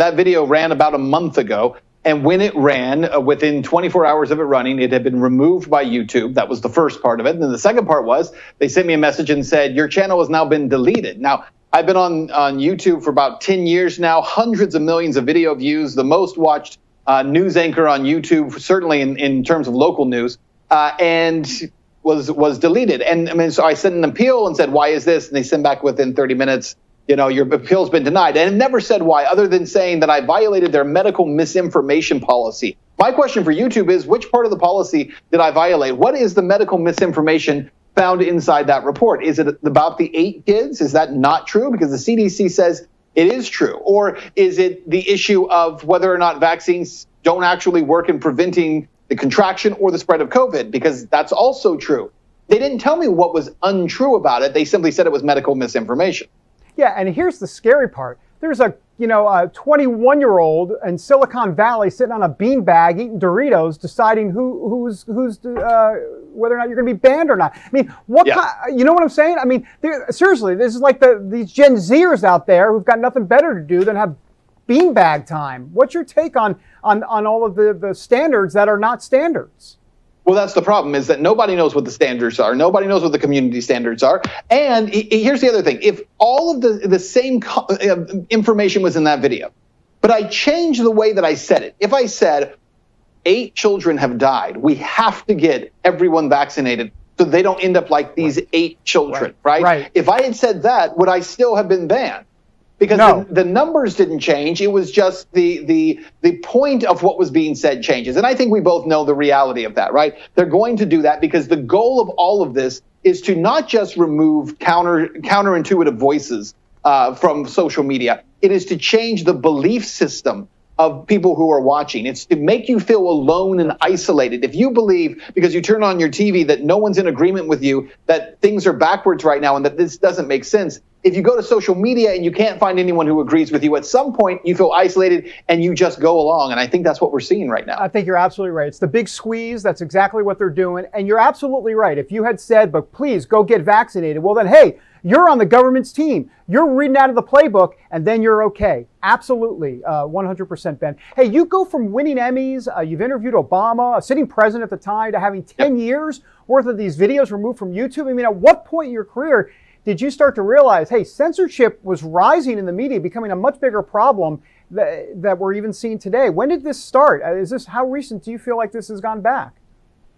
That video ran about a month ago. And when it ran, within 24 hours of it running, it had been removed by YouTube. That was the first part of it. And then the second part was they sent me a message and said, your channel has now been deleted. Now, I've been on YouTube for about 10 years now, hundreds of millions of video views, the most watched news anchor on YouTube, certainly in terms of local news, and was deleted. And I mean, so I sent an appeal and said, why is this? And they sent back within 30 minutes, your appeal's been denied. And it never said why, other than saying that I violated their medical misinformation policy. My question for YouTube is, which part of the policy did I violate? What is the medical misinformation found inside that report? Is it about the 8 kids? Is that not true? Because the CDC says it is true. Or is it the issue of whether or not vaccines don't actually work in preventing the contraction or the spread of COVID? Because that's also true. They didn't tell me what was untrue about it. They simply said it was medical misinformation. Yeah, and here's the scary part. There's a 21-year-old in Silicon Valley sitting on a beanbag eating Doritos, deciding who's whether or not you're going to be banned or not. I mean, you know what I'm saying? I mean, seriously, this is like these Gen Zers out there who've got nothing better to do than have beanbag time. What's your take on all of the standards that are not standards? Well, that's the problem, is that nobody knows what the standards are. Nobody knows what the community standards are. And here's the other thing. If all of the same information was in that video, but I changed the way that I said it. If I said 8 children have died, we have to get everyone vaccinated so they don't end up like these 8 children, right? If I had said that, would I still have been banned? Because the numbers didn't change. It was just the point of what was being said changes. And I think we both know the reality of that, right? They're going to do that because the goal of all of this is to not just remove counterintuitive voices from social media. It is to change the belief system of people who are watching. It's to make you feel alone and isolated. If you believe, because you turn on your TV, that no one's in agreement with you, that things are backwards right now and that this doesn't make sense, if you go to social media and you can't find anyone who agrees with you, at some point you feel isolated and you just go along. And I think that's what we're seeing right now. I think you're absolutely right. It's the big squeeze. That's exactly what they're doing. And you're absolutely right. If you had said, but please go get vaccinated, well then, hey, you're on the government's team. You're reading out of the playbook, and then you're okay. Absolutely, 100%, Ben. Hey, you go from winning Emmys, you've interviewed Obama, a sitting president at the time, to having 10 years worth of these videos removed from YouTube. I mean, at what point in your career did you start to realize, hey, censorship was rising in the media, becoming a much bigger problem that we're even seeing today? When did this start? How recent do you feel like this has gone back?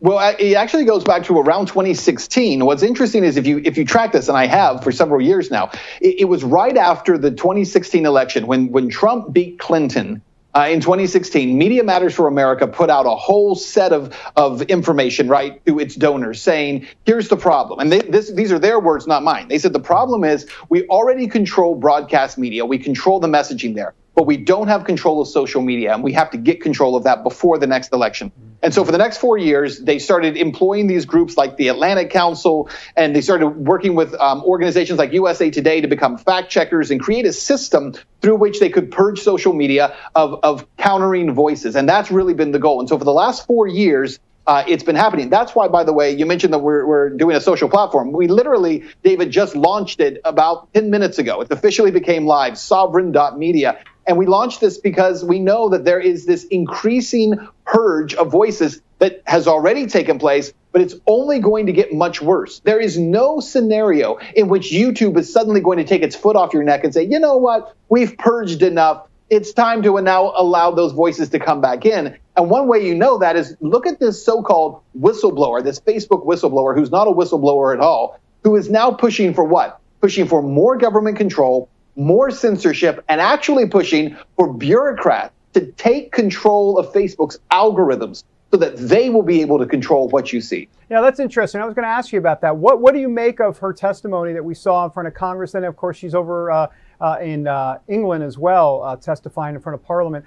Well, it actually goes back to around 2016. What's interesting is if you track this, and I have for several years now, it was right after the 2016 election when Trump beat Clinton. In 2016, Media Matters for America put out a whole set of information, right, to its donors saying, here's the problem. And these are their words, not mine. They said the problem is we already control broadcast media. We control the messaging there, but we don't have control of social media, and we have to get control of that before the next election. And so for the next 4 years, they started employing these groups like the Atlantic Council, and they started working with organizations like USA Today to become fact checkers and create a system through which they could purge social media of countering voices. And that's really been the goal. And so for the last 4 years, it's been happening. That's why, by the way, you mentioned that we're doing a social platform. We literally, David, just launched it about 10 minutes ago. It officially became live, sovereign.media. And we launched this because we know that there is this increasing purge of voices that has already taken place, but it's only going to get much worse. There is no scenario in which YouTube is suddenly going to take its foot off your neck and say, you know what, we've purged enough. It's time to now allow those voices to come back in. And one way you know that is look at this so-called whistleblower, this Facebook whistleblower who's not a whistleblower at all, who is now pushing for what? Pushing for more government control, more censorship, and actually pushing for bureaucrats to take control of Facebook's algorithms so that they will be able to control what you see. Yeah, that's interesting. I was going to ask you about that. What do you make of her testimony that we saw in front of Congress? And of course, she's over in England as well, testifying in front of Parliament,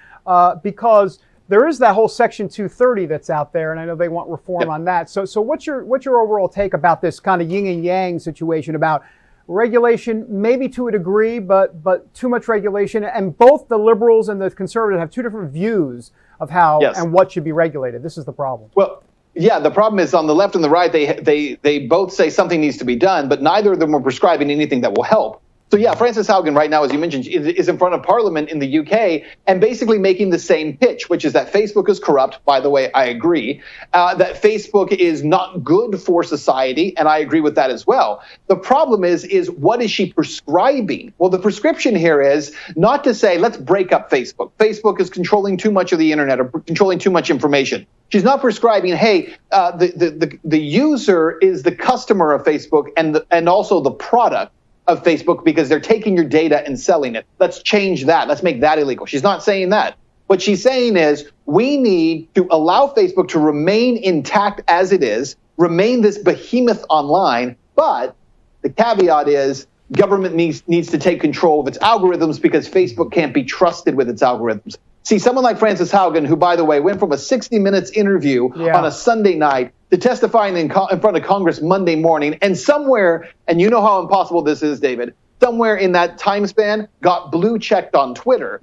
because there is that whole Section 230 that's out there, and I know they want reform on that. So what's your overall take about this kind of yin and yang situation about regulation, maybe to a degree, but too much regulation, and both the liberals and the conservatives have two different views of how and what should be regulated. This is the problem. Well, yeah, the problem is on the left and the right, they both say something needs to be done, but neither of them are prescribing anything that will help. So yeah, Frances Haugen right now, as you mentioned, is in front of Parliament in the UK and basically making the same pitch, which is that Facebook is corrupt. By the way, I agree. That Facebook is not good for society, and I agree with that as well. The problem is what is she prescribing? Well, the prescription here is not to say, let's break up Facebook. Facebook is controlling too much of the internet or controlling too much information. She's not prescribing, hey, the user is the customer of Facebook and also the product of Facebook because they're taking your data and selling it. Let's change that. Let's make that illegal. She's not saying that. What she's saying is we need to allow Facebook to remain intact as it is, remain this behemoth online, but the caveat is government needs to take control of its algorithms because Facebook can't be trusted with its algorithms. See, someone like Frances Haugen, who, by the way, went from a 60 Minutes interview on a Sunday night to testifying in front of Congress Monday morning, and somewhere, and you know how impossible this is, David, somewhere in that time span got blue checked on Twitter.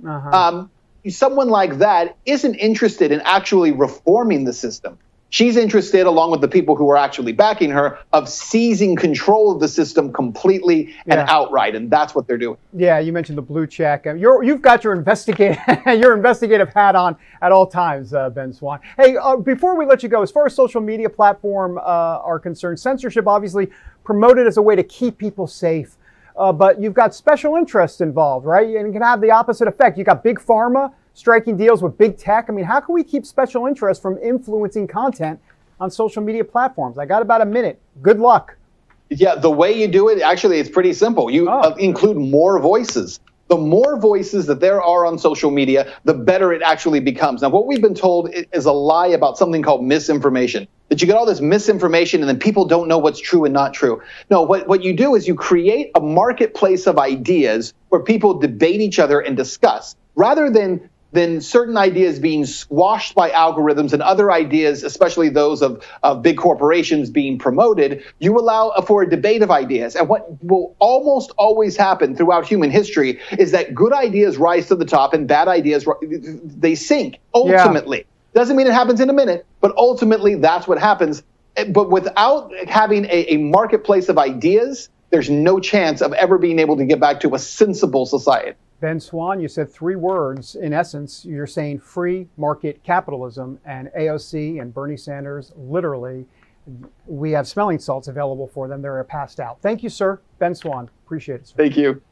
Someone like that isn't interested in actually reforming the system. She's interested, along with the people who are actually backing her, of seizing control of the system completely and outright, and that's what they're doing. Yeah, you mentioned the blue check. You've got your investigative hat on at all times, Ben Swann. Hey, before we let you go, as far as social media platform are concerned, censorship obviously promoted as a way to keep people safe, but you've got special interests involved, right? And it can have the opposite effect. You've got big pharma striking deals with big tech. I mean, how can we keep special interests from influencing content on social media platforms? I got about a minute. Good luck. Yeah, the way you do it, actually, it's pretty simple. You include more voices. The more voices that there are on social media, the better it actually becomes. Now, what we've been told is a lie about something called misinformation, that you get all this misinformation and then people don't know what's true and not true. No, what you do is you create a marketplace of ideas where people debate each other and discuss, rather than certain ideas being squashed by algorithms and other ideas, especially those of big corporations, being promoted. You allow for a debate of ideas. And what will almost always happen throughout human history is that good ideas rise to the top and bad ideas, they sink, ultimately. Yeah. Doesn't mean it happens in a minute, but ultimately that's what happens. But without having a marketplace of ideas, there's no chance of ever being able to get back to a sensible society. Ben Swann, you said 3 words. In essence, you're saying free market capitalism, and AOC and Bernie Sanders, literally, we have smelling salts available for them. They're passed out. Thank you, sir. Ben Swann, appreciate it, sir. Thank you.